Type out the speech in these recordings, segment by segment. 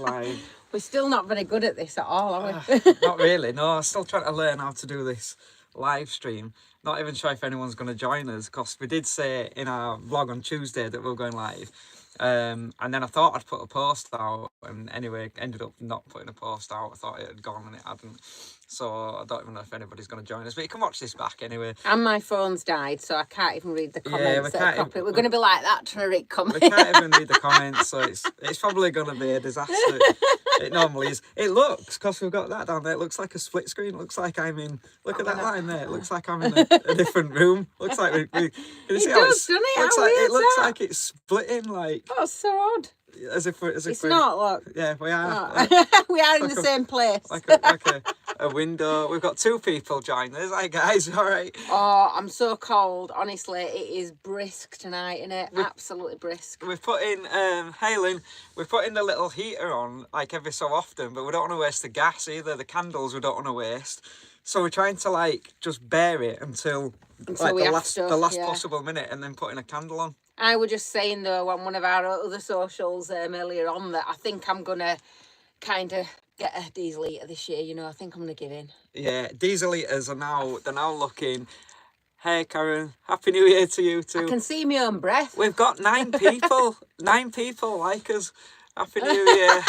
live. We're still not very good at this at all, are we? Not really, no. I'm still trying to learn how to do this live stream. Not even sure if anyone's going to join us, because we did say in our vlog on Tuesday that we were going live. And then I thought I'd put a post out, and anyway, ended up not putting a post out. I thought it had gone and it hadn't. So I don't even know if anybody's going to join us, but you can watch this back anyway. And my phone's died, so I can't even read the comments. Yeah, we're going to be like that trying to read comments. We can't even read the comments, so it's probably going to be a disaster. It normally is. It looks, because we've got that down there, it looks like a split screen. It looks like I'm in, look at that line there. It looks like I'm in a different room. Looks like we can you see how doesn't it? it looks like it's splitting, like. Oh, so odd. As if we're... not, look. Yeah, we are. Oh. We are in the same place. Like a window. We've got 2 people joining us. Hi, guys. All right. Oh, I'm so cold. Honestly, it is brisk tonight, isn't it? Absolutely brisk. We've put in, Halen, we've put in the little heater on, like, every so often, but we don't want to waste the gas either. The candles we don't want to waste. So we're trying to, like, just bear it until like, the last possible minute, and then putting a candle on. I was just saying, though, on one of our other socials earlier on, that I think I'm going to kind of get a diesel heater this year, you know. I think I'm going to give in. Yeah, diesel heaters are now looking... Hey, Karen, Happy New Year to you too. I can see my own breath. We've got 9 people, 9 people like us. Happy New Year.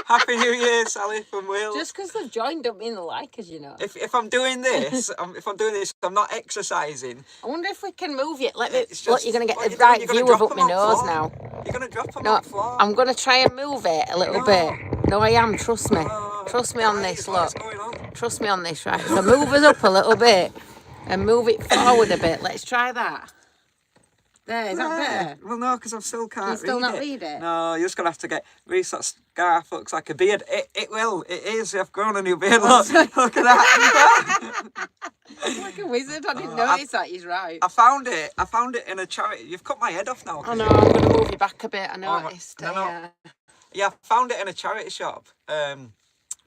Happy New Year, Sally from Wales. Just because they've joined don't mean they like us, you know. If I'm doing this, I'm not exercising. I wonder if we can move it. Look, you're going to get the right view of up my nose now. You're going to drop them on the floor. I'm going to try and move it a little bit. No, I am. Trust me. Trust me on this, look. What's going on? Trust me on this, right? So move us up a little bit and move it forward a bit. Let's try that. There, is that better? Well, no, because I still can't read it. You still not read it? No, you're just going to have to get... Reese, that scarf looks like a beard. It will. It is. I've grown a new beard. Look at that. Like a wizard. I didn't notice that. He's right. I found it in a charity. You've cut my head off now. I know. I'm going to move you back a bit. I noticed. No. Yeah, I found it in a charity shop. I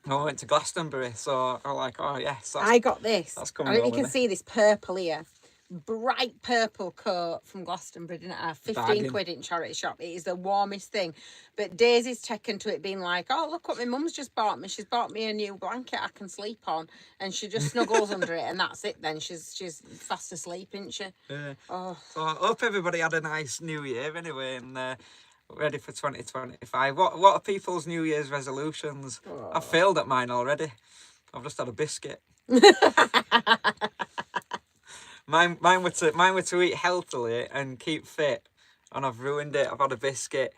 went to Glastonbury, so I'm like, oh, yes. I got this. That's coming I don't know if you over can see this purple here. Bright purple coat from Glastonbury, didn't I? 15 quid in charity shop. It is the warmest thing. But Daisy's taken to it being like, oh, look what my mum's just bought me. She's bought me a new blanket I can sleep on. And she just snuggles under it, and that's it then. She's fast asleep, isn't she? Yeah. Oh. So I hope everybody had a nice New Year anyway, and ready for 2025. What are people's New Year's resolutions? Oh. I've failed at mine already. I've just had a biscuit. Mine were to eat healthily and keep fit, and I've ruined it. I've had a biscuit.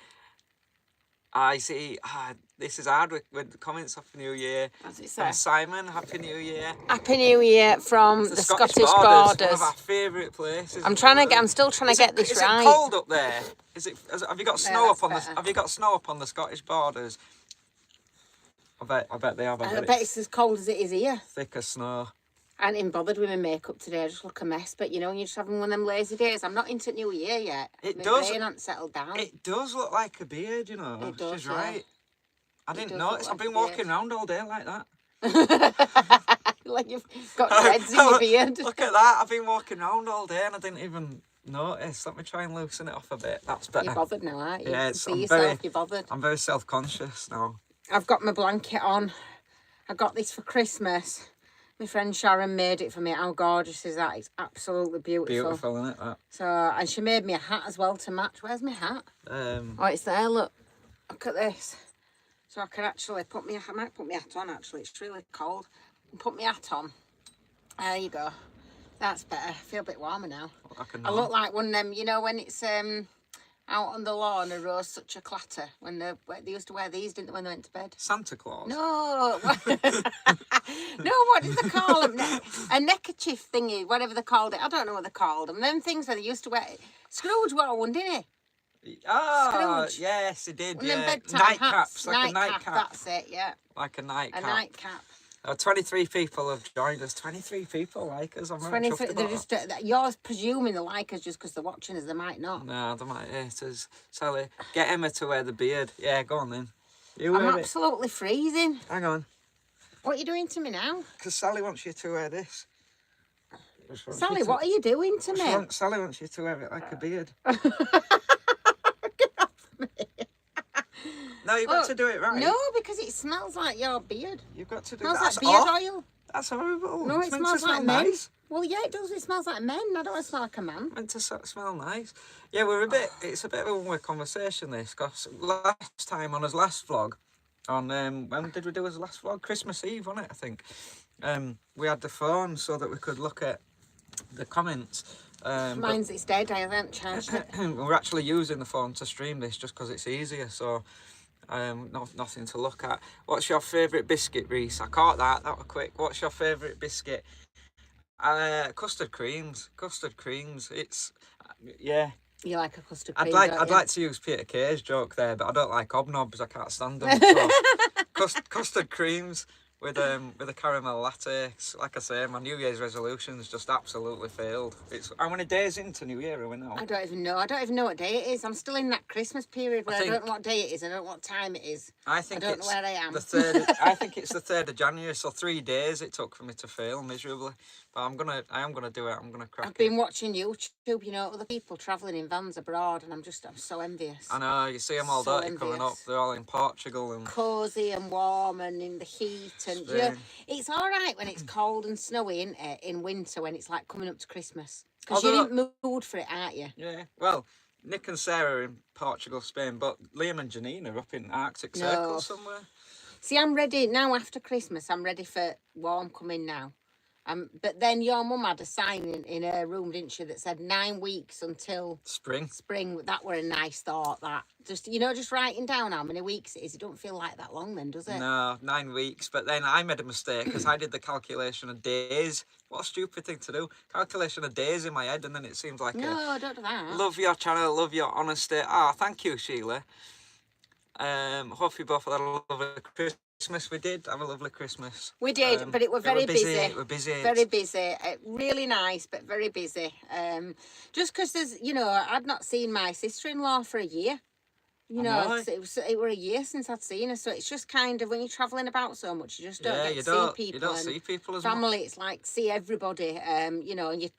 I see. This is hard with the comments. Happy New Year. What's it say? From Simon, Happy New Year. Happy New Year from the Scottish Borders. One of our favourite places. I'm still trying to get this right. Is it cold up there? Have you got snow up on the? Have you got snow up on the Scottish Borders? I bet they have. I bet it's as cold as it is here. Thick as snow. I ain't even bothered with my makeup today. I just look a mess. But, you know, you're just having one of them lazy days. I'm not into New Year yet. My brain hasn't settled down. It does look like a beard, you know. It does, She's right. I didn't notice. I've been walking around all day like that. Like you've got dreads in your beard. Look at that. I've been walking around all day and I didn't even notice. Let me try and loosen it off a bit. That's better. You're bothered now, aren't you? Yeah, You're bothered. I'm very self-conscious now. I've got my blanket on. I got this for Christmas. My friend Sharon made it for me. How gorgeous is that? It's absolutely beautiful. Beautiful, isn't it? That? So, and she made me a hat as well to match. Where's my hat? Oh, it's there. Look at this. So I can actually I might put my hat on. Actually, it's really cold. Put my hat on. There you go. That's better. I feel a bit warmer now. I look like one of them. You know when it's out on the lawn, a rose such a clatter. When they used to wear these, didn't they, when they went to bed? Santa Claus? No. No, what did they call them? A neckerchief thingy, whatever they called it. I don't know what they called them. Them things where they used to wear. Scrooge wore one, didn't he? Oh, Scrooge. Yes, he did. One Yeah. of them bedtime Nightcaps, hats. like a nightcap. That's it, yeah. Like a nightcap. A nightcap. 23 people have joined us. 23 people like us. I'm really chuffed about that. You're presuming they like us just because they're watching us. They might not. No, they might hate us. Sally, get Emma to wear the beard. Yeah, go on then. I'm absolutely freezing. Hang on. What are you doing to me now? Because Sally wants you to wear this. Sally, what are you doing to me? Sally wants you to wear it like a beard. Get off me. No, you've got to do it right. No, because it smells like your beard. You've got to do Smells that. like beard oil. That's horrible. No, it's it meant smells to like smell men. nice. Well, yeah, it does. It smells like men. I don't want to smell like a man. Meant to smell nice. Yeah, we're a bit. It's a bit of a one-way conversation this, because last time on his last vlog, on when did we do his last vlog? Christmas Eve, wasn't it? I think. We had the phone so that we could look at the comments. Mine's it's dead. I haven't charged it. We're actually using the phone to stream this just because it's easier. So. Nothing to look at. What's your favourite biscuit, Reese? I caught that. That was quick. What's your favourite biscuit? Custard creams. Custard creams. It's yeah. You like a custard cream? I'd like to use Peter Kay's joke there, but I don't like hobnobs. I can't stand them. So custard creams with a caramel latte. Like I say, my New Year's resolutions just absolutely failed. It's how many days into New Year are we now? I don't even know. I don't even know what day it is. I'm still in that Christmas period where I don't know what day it is. I don't know what time it is. I think I don't know where I am. The 3rd. I think it's the 3rd of January. So 3 days it took for me to fail miserably. But I am gonna do it. I'm gonna crack it. I've been watching YouTube, you know, other people travelling in vans abroad, and I'm so envious. I know, you see them all dirty coming up. They're all in Portugal and cosy and warm and in the heat, and you know, it's all right when it's cold and snowy, isn't it? In winter when it's like coming up to Christmas, because you're in the mood for it, aren't you? Yeah. Well, Nick and Sarah are in Portugal, Spain, but Liam and Janine are up in Arctic Circle somewhere. See, I'm ready now after Christmas. I'm ready for warm coming now. But then your mum had a sign in her room, didn't she, that said 9 weeks until spring. That were a nice thought. That just writing down how many weeks it is. It don't feel like that long then, does it? No, 9 weeks. But then I made a mistake because I did the calculation of days. What a stupid thing to do. Calculation of days in my head, and then it seems like no, don't do that. Love your channel, love your honesty. Thank you, Sheila. Hope you both had a lovely Christmas. We did have a lovely Christmas. We did, but it was very busy. We're busy. Very busy. Really nice, but very busy. Just because I'd not seen my sister-in-law for a year. It were a year since I'd seen her, so it's just kind of when you're travelling about so much, you just don't get to see people. You don't see people as family, much. It's like see everybody, and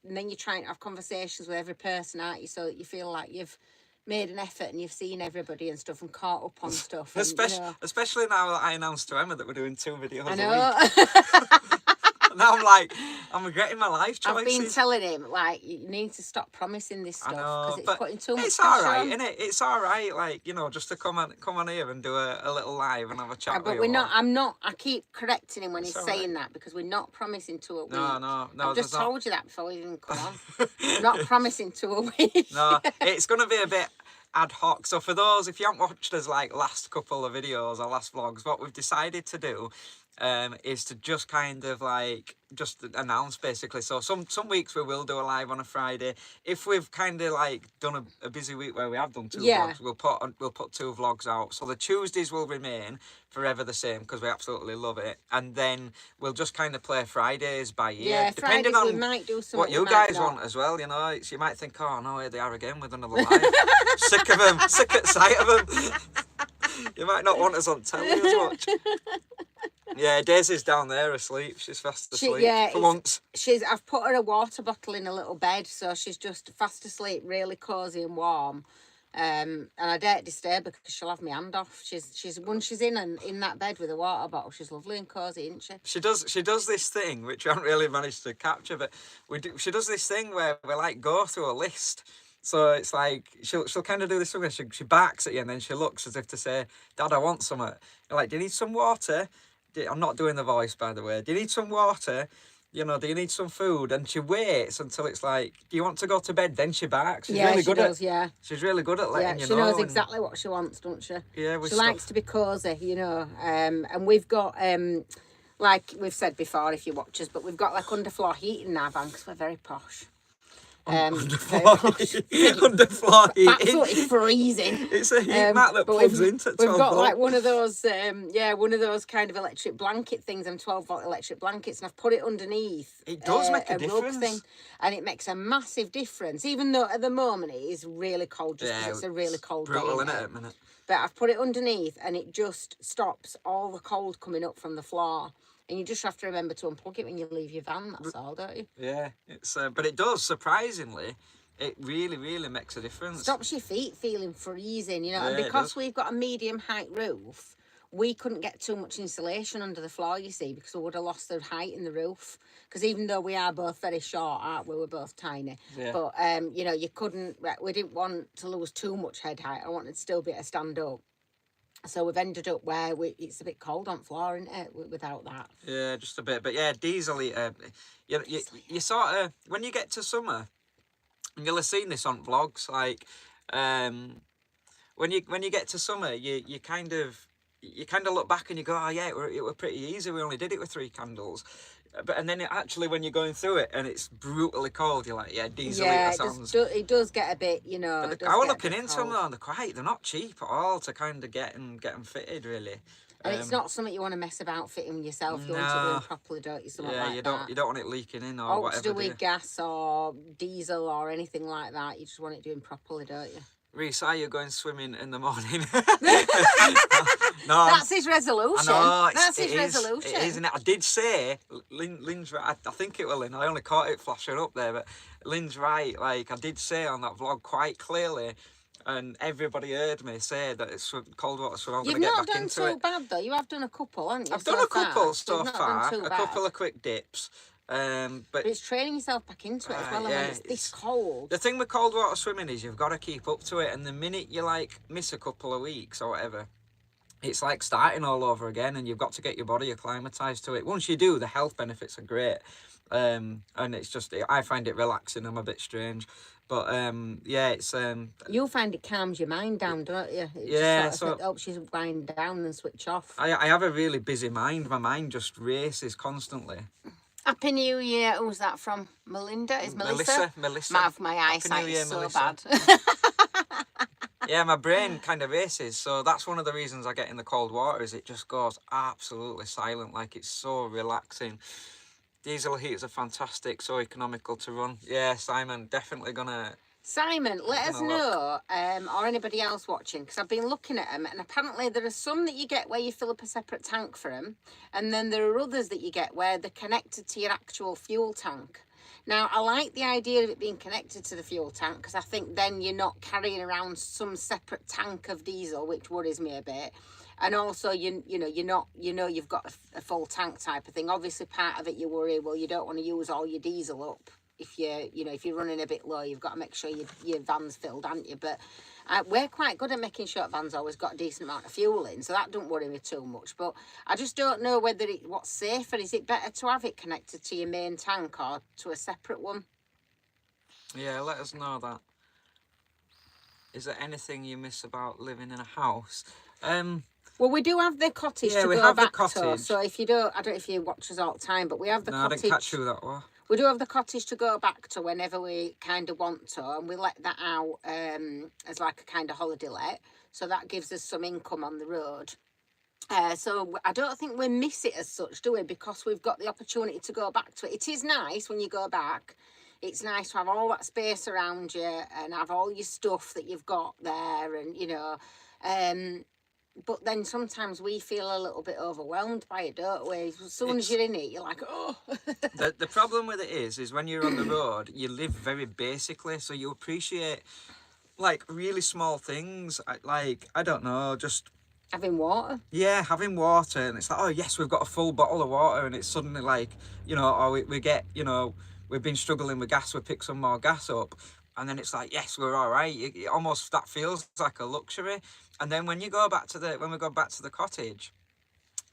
then you're trying to have conversations with every person, aren't you? So that you feel like you've made an effort and you've seen everybody and stuff and caught up on stuff. Especially now that I announced to Emma that we're doing 2 videos I know. a week. Now I'm like, I'm regretting my life choices. I've been telling him, like, you need to stop promising this stuff because it's putting too much it's pressure all right, on. isn't it? It's all right, like, just to come on here and do a little live and have a chat with you. But we're not, I keep correcting him when he's saying that because we're not promising 2 a week. No. I've just told you that before we even come on. We're not promising 2 a week. No, it's going to be a bit ad hoc. So for those, if you haven't watched us like last couple of videos or last vlogs, what we've decided to do is to just kind of like just announce basically. So some weeks we will do a live on a Friday. If we've kind of like done a busy week where we have done 2 vlogs, we'll put 2 vlogs out. So the Tuesdays will remain forever the same because we absolutely love it, and then we'll just kind of play Fridays by ear. Yeah, depending Fridays on we might do what you guys want as well. You might think, oh no, here they are again with another live. Sick of them, sick at sight of them. You might not want us on telly as much. Yeah, Daisy's down there asleep. She's fast asleep for once. I've put her a water bottle in a little bed, so she's just fast asleep, really cosy and warm. And I don't disturb her because she'll have my hand off. She's when she's in that bed with a water bottle, she's lovely and cosy, isn't she? She does this thing which I haven't really managed to capture, but she does this thing where we like go through a list. So it's like she'll kind of do this thing where she barks at you and then she looks as if to say, Dad, I want some. You're like, do you need some water? I'm not doing the voice, by the way. Do you need some water? Do you need some food? And she waits until it's like, do you want to go to bed? Then she barks. She's really good at letting you know. She knows exactly what she wants, don't she? Yeah, she likes to be cosy, and we've got, like we've said before, if you watch us, but we've got like underfloor heating in our van because we're very posh. Underfloor heating. Absolutely freezing. It's a heat mat that plugs into 12 We've got volt. like one of those kind of electric blanket things, and 12-volt electric blankets, and I've put it underneath. It does make a rug difference. thing, and it makes a massive difference. Even though at the moment it is really cold, just because it's a really cold day. Brutal, isn't it, at the minute? But I've put it underneath, and it just stops all the cold coming up from the floor. And you just have to remember to unplug it when you leave your van, that's all, don't you? Yeah, but it does, surprisingly, It really makes a difference. Stops your feet feeling freezing, you know. Yeah, And because we've got a medium height roof, we couldn't get too much insulation under the floor, you see, because we would have lost the height in the roof. Because even though we are both very short, aren't we? We're both tiny. Yeah. But, you know, you couldn't, we didn't want to lose too much head height. I wanted to still be able to stand up. So we've ended up where it's a bit cold on floor, isn't it, without that? Yeah, just a bit. But yeah, diesel, you sort of, when you get to summer, and you'll have seen this on vlogs, like, when you get to summer, you kind of look back and you go, oh yeah, it were pretty easy. We only did it with 3 candles. But and then when you're going through it and it's brutally cold, you're like, yeah, diesel Yeah, sounds. it does get a bit, you know. But I was looking into them though, and they're not cheap at all to kind of get them fitted, really. And it's not something you want to mess about fitting yourself. You want to do it properly, don't you? Something like you that. You don't want it leaking in or whatever. To do with gas or diesel or anything like that. You just want it doing properly, don't you? Reese, are you going swimming in the morning? No, that's his resolution. I know, that's his resolution. It is, isn't it? I did say, Lynn's right. I think it was Lynn. I only caught it flashing up there, but Lynn's right. Like, I did say on that vlog quite clearly, and everybody heard me say that it's cold water swim. I'm going to get back into it. You've not done too bad, though. You have done a couple, haven't you? I've done a couple so far. A couple of quick dips. But it's training yourself back into it as well. Yeah, when it's this cold. The thing with cold water swimming is you've got to keep up to it, and the minute you like miss a couple of weeks or whatever, it's like starting all over again, and you've got to get your body acclimatized to it. Once you do, the health benefits are great, and it's just I find it relaxing. I'm a bit strange, but yeah, it's you'll find it calms your mind down, don't you? It helps you wind down and switch off. I have a really busy mind. My mind just races constantly. Happy New Year. Who's that from? Melinda? Is Melissa? Melissa. My eyesight is so bad. Yeah, my brain kind of races. So that's one of the reasons I get in the cold water is it just goes absolutely silent. Like, it's so relaxing. Diesel heaters are fantastic, so economical to run. Yeah, Simon, definitely gonna... Simon, let us know, or anybody else watching, because I've been looking at them, and apparently there are some that you get where you fill up a separate tank for them, and then there are others that you get where they're connected to your actual fuel tank. Now, I like the idea of it being connected to the fuel tank, because I think then you're not carrying around some separate tank of diesel, which worries me a bit. And also, you've got a full tank type of thing. Obviously, part of it you worry, well, you don't want to use all your diesel up. If you're running a bit low, you've got to make sure your van's filled, haven't you? But we're quite good at making sure van's always got a decent amount of fuel in, so that don't worry me too much. But I just don't know what's safer. Is it better to have it connected to your main tank or to a separate one? Yeah, let us know that. Is there anything you miss about living in a house? Well, we do have the cottage to go back to. So if you don't, I don't know if you watch us all the time, but we have the cottage. I didn't catch who that was. We do have the cottage to go back to whenever we kind of want to, and we let that out as like a kind of holiday let. So that gives us some income on the road. So I don't think we miss it as such, do we? Because we've got the opportunity to go back to it. It is nice when you go back. It's nice to have all that space around you and have all your stuff that you've got there, and but then sometimes we feel a little bit overwhelmed by it, don't we? As soon as you're in it, you're like, oh. The problem with it is when you're on the road, you live very basically, so you appreciate, like, really small things. Like, I don't know, just... Having water? Yeah, having water. And it's like, oh, yes, we've got a full bottle of water. And it's suddenly like, or we get, we've been struggling with gas, we pick some more gas up. And then it's like, yes, we're all right. It almost, that feels like a luxury. And then when we go back to the cottage,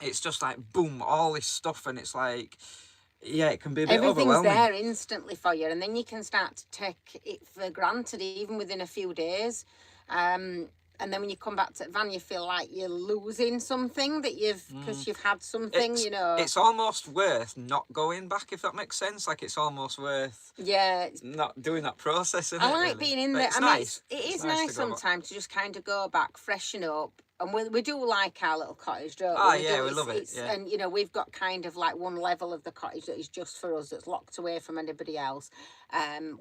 it's just like, boom, all this stuff. And it's like, yeah, it can be a bit overwhelming. Everything's there instantly for you. And then you can start to take it for granted, even within a few days. And then when you come back to the van, you feel like you're losing something that because you've had something, It's almost worth not going back, if that makes sense. Like, it's almost worth not doing that process. I like being in there. It is nice sometimes to just kind of go back, freshen up. And we do like our little cottage, don't we? Oh, yeah, we love it. Yeah. And, we've got kind of like one level of the cottage that is just for us, that's locked away from anybody else,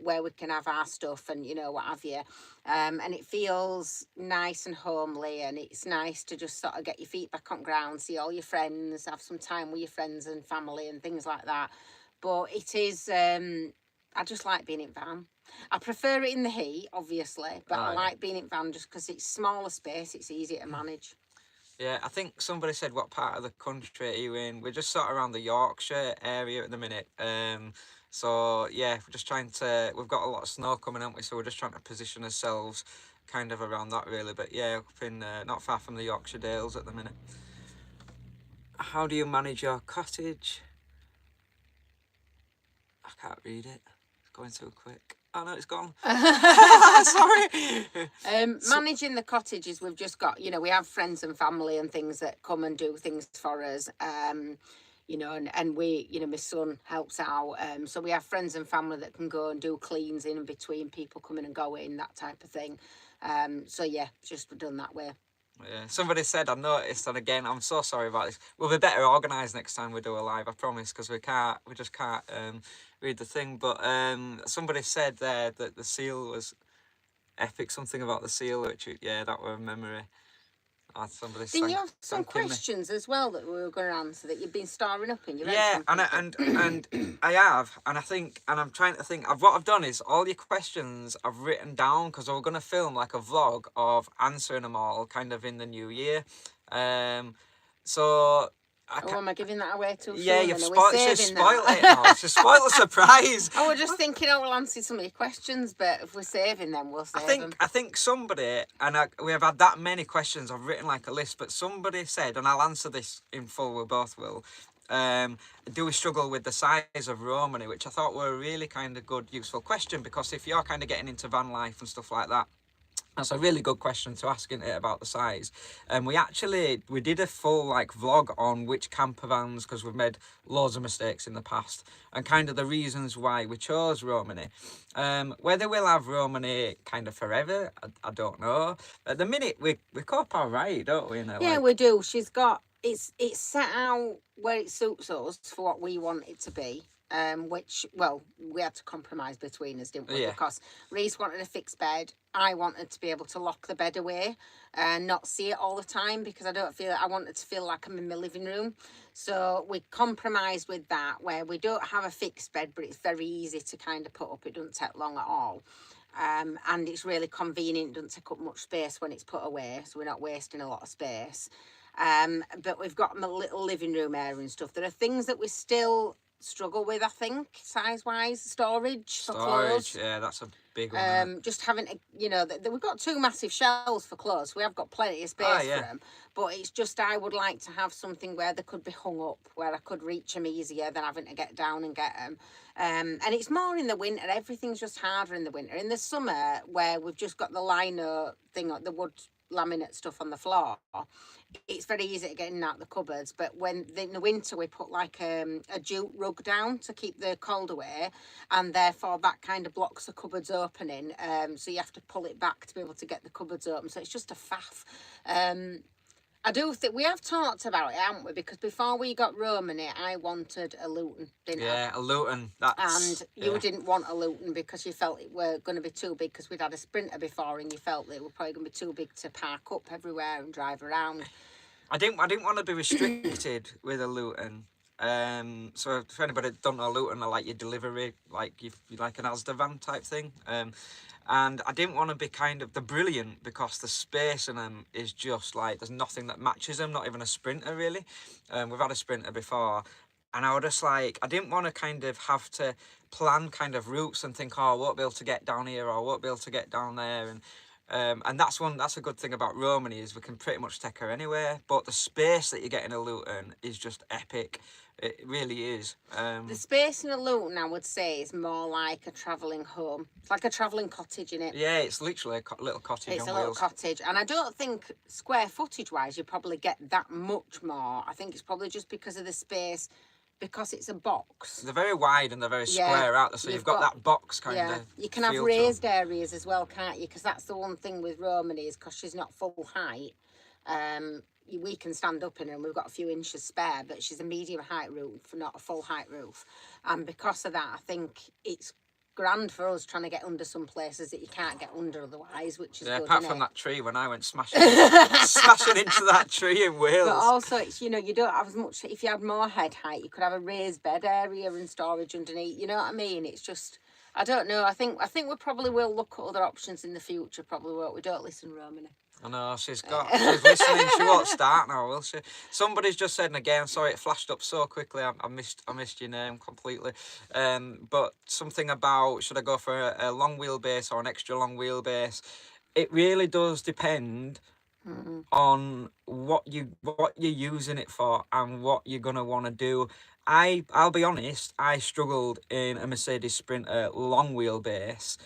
where we can have our stuff and, what have you. And it feels nice and homely, and it's nice to just sort of get your feet back on ground, see all your friends, have some time with your friends and family and things like that. But it is... I just like being in van. I prefer it in the heat, obviously, but I like being in van just because it's smaller space, it's easier to manage. Yeah, I think somebody said what part of the country are you in? We're just sort of around the Yorkshire area at the minute. So yeah, we're just trying to. We've got a lot of snow coming, haven't we? So we're just trying to position ourselves kind of around that really. But yeah, up in not far from the Yorkshire Dales at the minute. How do you manage your cottage? I can't read it. It's going too quick. Oh no, it's gone. Sorry. Managing the cottages, we've just got, you know, we have friends and family and things that come and do things for us. You know, and we, you know, my son helps out. So we have friends and family that can go and do cleans in between people coming and going, that type of thing. So yeah, just done that way. Yeah, somebody said, I noticed, and again, I'm so sorry about this. We'll be better organised next time we do a live, I promise, because we just can't read the thing. But somebody said there that the seal was epic, something about the seal, which, yeah, that were a memory. Didn't you have some questions as well that we were going to answer that you've been starring up in? Yeah, and I have, and I think, and I'm trying to think. What I've done is all your questions I've written down because we're going to film like a vlog of answering them all, kind of in the new year. So. Am I giving that away too soon? Yeah, you've spoiled it now. It's a spoiled surprise. I was just thinking, we'll answer some of your questions, but if we're saving them, we'll save them. I think somebody, and we have had that many questions, I've written like a list, but somebody said, and I'll answer this in full, we both will, do we struggle with the size of Romany, which I thought were a really kind of good, useful question, because if you're kind of getting into van life and stuff like that, that's a really good question to ask, isn't it, about the size. And we did a full like vlog on which camper vans, because we've made loads of mistakes in the past, and kind of the reasons why we chose Romany. Whether we'll have Romany kind of forever, I don't know. At the minute we cope all right, don't we? Yeah, we do. She's got it's set out where it suits us for what we want it to be. Which, well, we had to compromise between us, didn't we? Yeah. Because Reese wanted a fixed bed. I wanted to be able to lock the bed away and not see it all the time, because I wanted to feel like I'm in my living room. So we compromised with that, where we don't have a fixed bed, but it's very easy to kind of put up. It doesn't take long at all. And it's really convenient. It doesn't take up much space when it's put away, so we're not wasting a lot of space. But we've got my little living room area and stuff. There are things that we still struggle with, I think, size-wise. Storage for clothes. Yeah, that's a big one. Just having to, you know, we've got 2 massive shelves for clothes. We have got plenty of space for them, but it's just I would like to have something where they could be hung up, where I could reach them easier than having to get down and get them. And it's more in the winter. Everything's just harder in the winter. In the summer, where we've just got the lino thing, the wood laminate stuff on the floor, it's very easy to get in and out the cupboards. But in the winter we put like a jute rug down to keep the cold away, and therefore that kind of blocks the cupboards opening, so you have to pull it back to be able to get the cupboards open. So it's just a faff. I do think we have talked about it, haven't we? Because before we got Romany, I wanted a Luton, didn't I? Yeah, a Luton. And you didn't want a Luton because you felt it were going to be too big, because we'd had a Sprinter before and you felt they were probably going to be too big to park up everywhere and drive around. I didn't want to be restricted with a Luton. So if anybody don't know, Luton are like your delivery, like you like an Asda van type thing. And I didn't want to be they're brilliant because the space in them is just like, there's nothing that matches them, not even a Sprinter really. We've had a Sprinter before, and I was just like, I didn't want to kind of have to plan kind of routes and think, oh, I won't be able to get down here, or I won't be able to get down there. And that's a good thing about Romany, is we can pretty much take her anywhere, but the space that you get in a Luton is just epic. It really is. The space in a Luton, I would say, is more like a travelling home. It's like a travelling cottage, in it. Yeah, it's literally a little cottage on wheels. It's a little cottage, and I don't think square footage wise you probably get that much more. I think it's probably just because of the space, because it's a box. They're very wide and they're very square out there, so you've got that box kind of. You can have raised areas as well, can't you? Because that's the one thing with Romany, is because she's not full height. We can stand up in her, and we've got a few inches spare, but she's a medium height roof, not a full height roof. And because of that, I think it's grand for us trying to get under some places that you can't get under otherwise, which is good, apart from that tree when I went smashing into that tree in Wales. But also, it's, you know, you don't have as much. If you had more head height, you could have a raised bed area and storage underneath, you know what I mean? It's just, I don't know. I think we probably will look at other options in the future. Probably won't we? Don't listen, Romany. I know, she's listening. She won't start now, will she? Somebody's just said, and again, sorry, it flashed up so quickly. I missed your name completely. But something about should I go for a long wheelbase or an extra long wheelbase? It really does depend on what you're using it for and what you're gonna want to do. I'll be honest, I struggled in a Mercedes Sprinter long wheelbase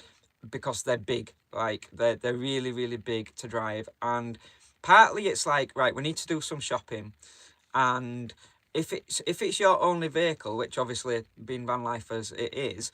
because they're big, like they're really, really big to drive. And partly it's like, right, we need to do some shopping, and if it's your only vehicle, which obviously being van lifers it is,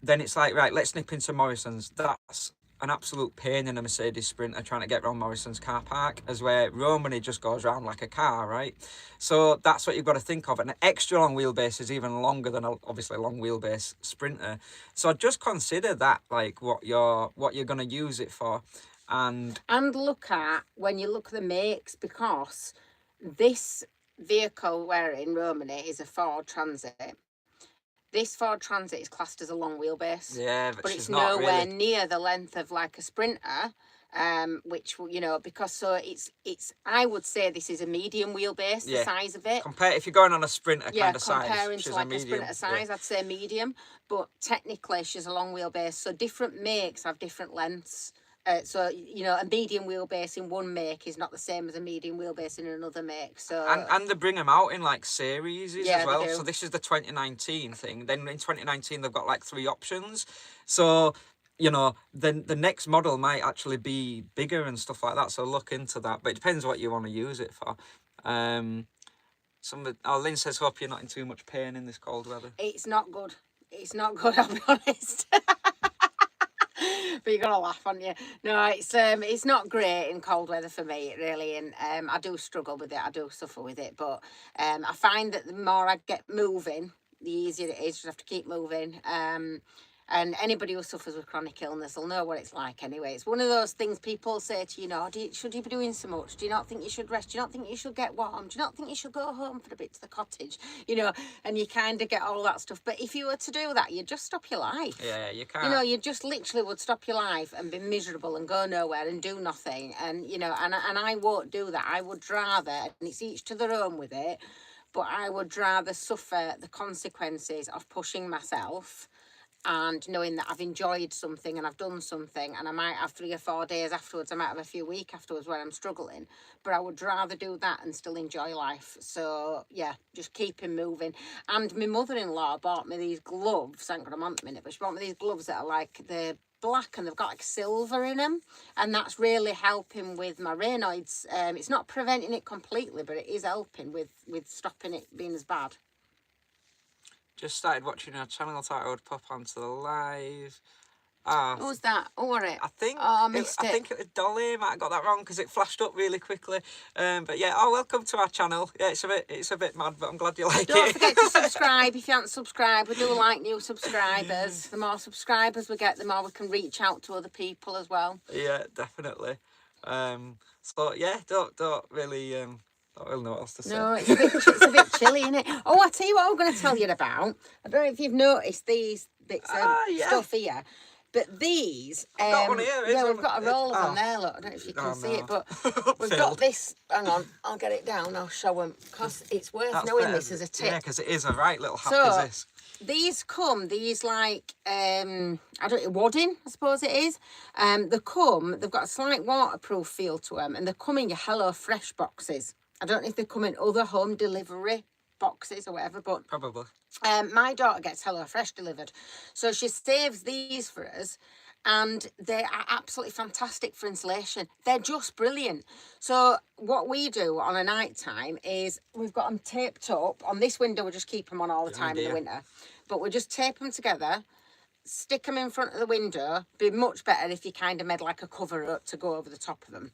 then it's like, right, let's nip into Morrison's. That's an absolute pain in a Mercedes Sprinter trying to get around Morrison's car park, as where Romany just goes around like a car, right? So that's what you've got to think of. An extra long wheelbase is even longer than obviously a long wheelbase Sprinter. So just consider that, like what you're going to use it for, and look at when you look at the makes, because this vehicle we're in, Romany, is a Ford Transit. This Ford Transit is classed as a long wheelbase. Yeah, but it's not nowhere really near the length of like a Sprinter, which, you know, because so it's I would say this is a medium wheelbase, the size of it. Compare if you're going on a Sprinter kind of size. Comparing to like a Sprinter size, I'd say medium, but technically she's a long wheelbase. So different makes have different lengths. So, you know, a medium wheelbase in one make is not the same as a medium wheelbase in another make. So and they bring them out in like series as well. They do. So this is the 2019 thing. Then in 2019 they've got like 3 options. So, you know, then the next model might actually be bigger and stuff like that. So look into that. But it depends what you want to use it for. Lynn says, hope you're not in too much pain in this cold weather. It's not good. It's not good, I'll be honest. But you're gonna laugh, aren't you? No, it's not great in cold weather for me, really, and I do struggle with it. I do suffer with it, but I find that the more I get moving, the easier it is. You just have to keep moving. And anybody who suffers with chronic illness will know what it's like anyway. It's one of those things people say to you, know, should you be doing so much? Do you not think you should rest? Do you not think you should get warm? Do you not think you should go home for a bit to the cottage? You know, and you kind of get all that stuff. But if you were to do that, you'd just stop your life. Yeah, you can't. You know, you just literally would stop your life and be miserable and go nowhere and do nothing. And, you know, and I won't do that. I would rather, and it's each to their own with it, but I would rather suffer the consequences of pushing myself and knowing that I've enjoyed something and I've done something, and I might have 3 or 4 days afterwards, I might have a few weeks afterwards where I'm struggling, but I would rather do that and still enjoy life. So yeah, just keeping moving. And my mother-in-law bought me these gloves, I ain't got them on at the minute, but she bought me these gloves that are like, they're black and they've got like silver in them, and that's really helping with my Raynaud's. It's not preventing it completely, but it is helping with stopping it being as bad. Just started watching our channel. I thought I would pop onto the live. Who's that? Oh, what it? I think. I missed it. I think it was Dolly. Might have got that wrong because it flashed up really quickly. But yeah. Welcome to our channel. Yeah, it's a bit mad, but I'm glad you like it. Don't forget to subscribe if you haven't subscribed. We do like new subscribers. The more subscribers we get, the more we can reach out to other people as well. Yeah, definitely. So yeah, don't really I don't know what else to say. No, it's a bit chilly, isn't it? Oh, I tell you what I'm going to tell you about. I don't know if you've noticed these bits of stuff here, but these... I've got one here. Yeah, we've got a roll of them there, look. I don't know if you can see it, but we've got this... Hang on, I'll get it down, I'll show them, because it's worth knowing this as a tip. Yeah, because it is a right little hack, is this. These like, I don't know, wadding, I suppose it is. They've got a slight waterproof feel to them, and they come in your Hello Fresh boxes. I don't know if they come in other home delivery boxes or whatever, but... Probably. My daughter gets Hello Fresh delivered. So she saves these for us, and they are absolutely fantastic for insulation. They're just brilliant. So what we do on a night time is we've got them taped up. On this window, we just keep them on all the time in the winter. But we just tape them together, stick them in front of the window. Be much better if you kind of made like a cover up to go over the top of them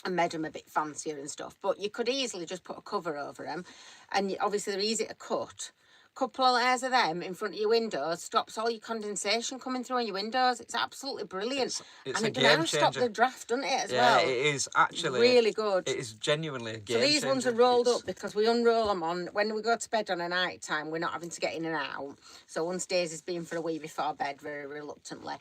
and made them a bit fancier and stuff. But you could easily just put a cover over them, and obviously they're easy to cut. couple of layers of them in front of your windows stops all your condensation coming through on your windows. It's absolutely brilliant. It's and a it game does stop changer. the draft, doesn't it, as Yeah, well? it is actually really good. It is genuinely a game So these changer. ones are rolled up because we unroll them on when we go to bed on a night time. We're not having to get in and out. So once Daisy's been for a wee before bed, very reluctantly,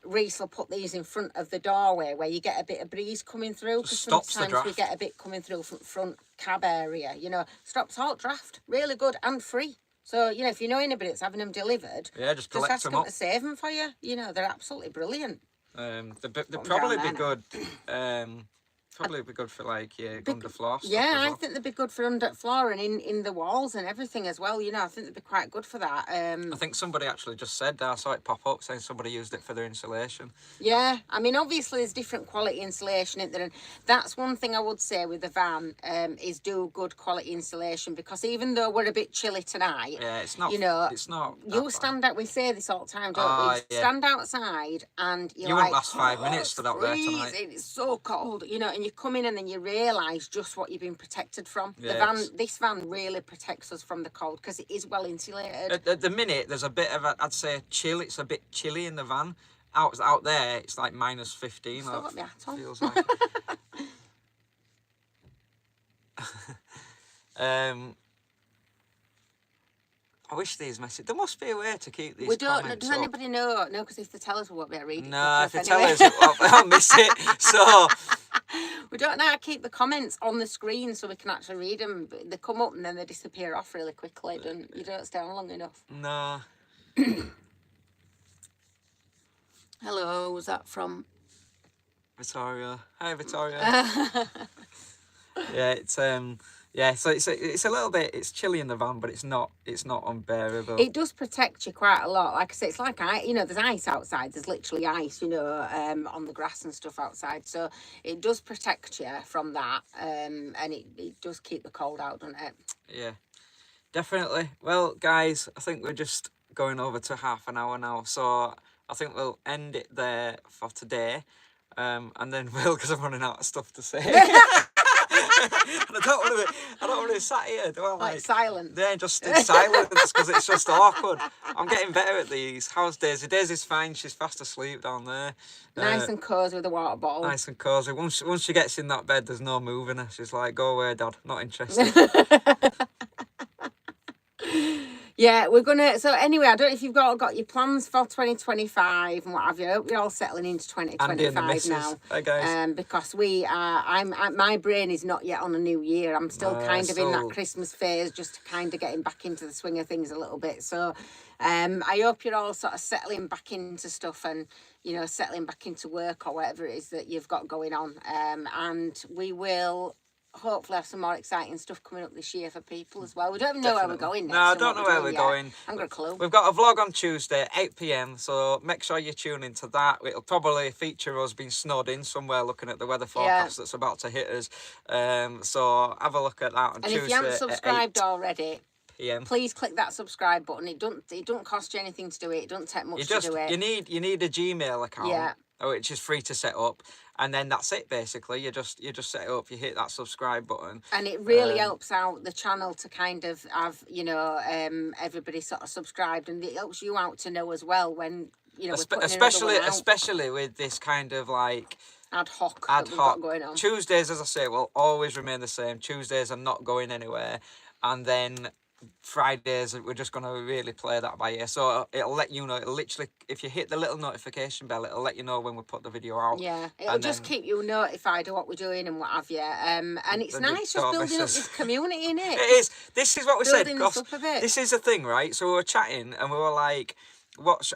Reese will put these in front of the doorway where you get a bit of breeze coming through. Because sometimes we get a bit coming through from front cab area. You know, stops hot draft. Really good and free. So, you know, if you know anybody that's having them delivered, yeah, just ask them them up. to save them for you. You know, they're absolutely brilliant. They'd probably be good. Probably be good for like underfloor stuff. Yeah, as well. I think they'd be good for underfloor and in the walls and everything as well. You know, I think they'd be quite good for that. I think somebody actually just said that. I saw it pop up saying somebody used it for their insulation. Yeah, I mean, obviously there's different quality insulation in there, and that's one thing I would say with the van is do good quality insulation, because even though we're a bit chilly tonight, yeah, it's not. You know, it's not. You stand out. We say this all the time, don't we? Yeah. Stand outside and you won't last 5 minutes stood out there tonight. It's so cold, you know, and you come in and then you realise just what you've been protected from. Yeah, this van really protects us from the cold because it is well insulated. At the minute, there's a bit of I'd say chill. It's a bit chilly in the van. Out there, it's like minus 15. Still got my hat on. Feels like. I wish these messages. There must be a way to keep these. We don't. Comments Does up. anybody know? No, because if they tell us, we won't be able to read it. No, if they anyway. tell us, I'll miss it. So we don't know how to keep the comments on the screen so we can actually read them. They come up and then they disappear off really quickly. You don't stay on long enough. no. Hello, was that from Victoria? Hi, Victoria. Yeah, it's yeah. So it's a little bit. It's chilly in the van, but it's not unbearable. It does protect you quite a lot. Like I say, it's like there's ice outside. There's literally ice, on the grass and stuff outside. So it does protect you from that, and it does keep the cold out, doesn't it? Yeah, definitely. Well, guys, I think we're just going over to half an hour now, so I think we'll end it there for today, and then because I'm running out of stuff to say. And I don't want to be sat here. Do I like silent? Yeah, just in silence because it's just awkward. I'm getting better at these. How's Daisy? Daisy's fine. She's fast asleep down there. Nice and cosy with a water bottle. Nice and cosy. Once she gets in that bed, there's no moving her. She's like, "Go away, Dad. Not interested." Yeah, we're gonna. So anyway, I don't know if you've got your plans for 2025 and what have you. I hope you're all settling into 2025 now. Hi guys. Because we are. My brain is not yet on a new year. I'm still kind of in that Christmas phase, just kind of getting back into the swing of things a little bit. So, I hope you're all sort of settling back into stuff and settling back into work or whatever it is that you've got going on. And we will hopefully have some more exciting stuff coming up this year for people as well. We don't even know where we're going next. No, I don't know where we're going. I haven't got a clue. We've got a vlog on Tuesday, 8 p.m, so make sure you tune into that. It'll probably feature us being snowed in somewhere looking at the weather forecast that's about to hit us. So have a look at that on Tuesday. And if you haven't subscribed already, PM. Please click that subscribe button. It don't cost you anything to do it. It don't take much to do it. You need a Gmail account. Yeah. Which is free to set up, and then that's it basically. You just set it up, you hit that subscribe button, and it really helps out the channel to kind of have everybody sort of subscribed, and it helps you out to know as well when especially with this kind of like ad hoc got going on. Tuesdays, as I say, will always remain the same. Tuesdays are not going anywhere, and then Fridays we're just going to really play that by ear, so it'll let you know. It'll literally, if you hit the little notification bell, it'll let you know when we put the video out. Yeah, it'll just keep you notified of what we're doing and what have you. And it's nice just building up this community, innit? It is. This is what we said. This is the thing, right? So we were chatting and we were like,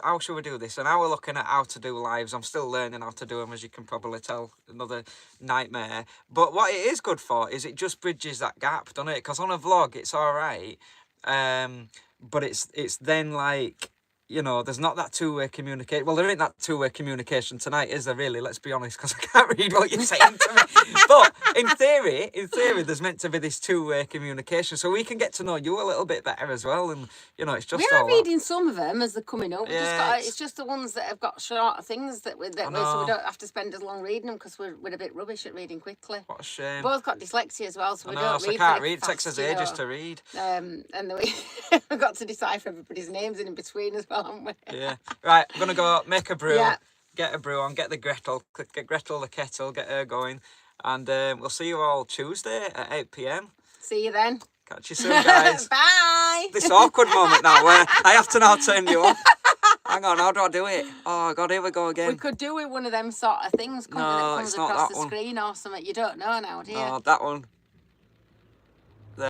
how should we do this? And now we're looking at how to do lives. I'm still learning how to do them, as you can probably tell. Another nightmare. But what it is good for is it just bridges that gap, doesn't it? Because on a vlog, it's all right. But it's then like you know, there's not that two-way communication. Well, there ain't that two-way communication tonight, is there really? Let's be honest, because I can't read what you're saying to me. But in theory, there's meant to be this two-way communication, so we can get to know you a little bit better as well. And you know, it's just we are reading some of them as they're coming up. It's just the ones that have got shorter things so we don't have to spend as long reading them because we're a bit rubbish at reading quickly. What a shame. Both got dyslexia as well, so we don't read. I can't read. It takes us ages to read. And we've got to decipher everybody's names in between as well. Yeah. Right, I'm going to go make a brew. Yeah. Get a brew on, get the Gretel, get Gretel the kettle, get her going. And we'll see you all Tuesday at 8 p.m. See you then. Catch you soon, guys. Bye. This awkward moment now where I have to now turn you off. Hang on, how do I do it? Oh, God, here we go again. We could do with one of them sort of things that comes across the screen or something. You don't know now, do you? Oh, that one.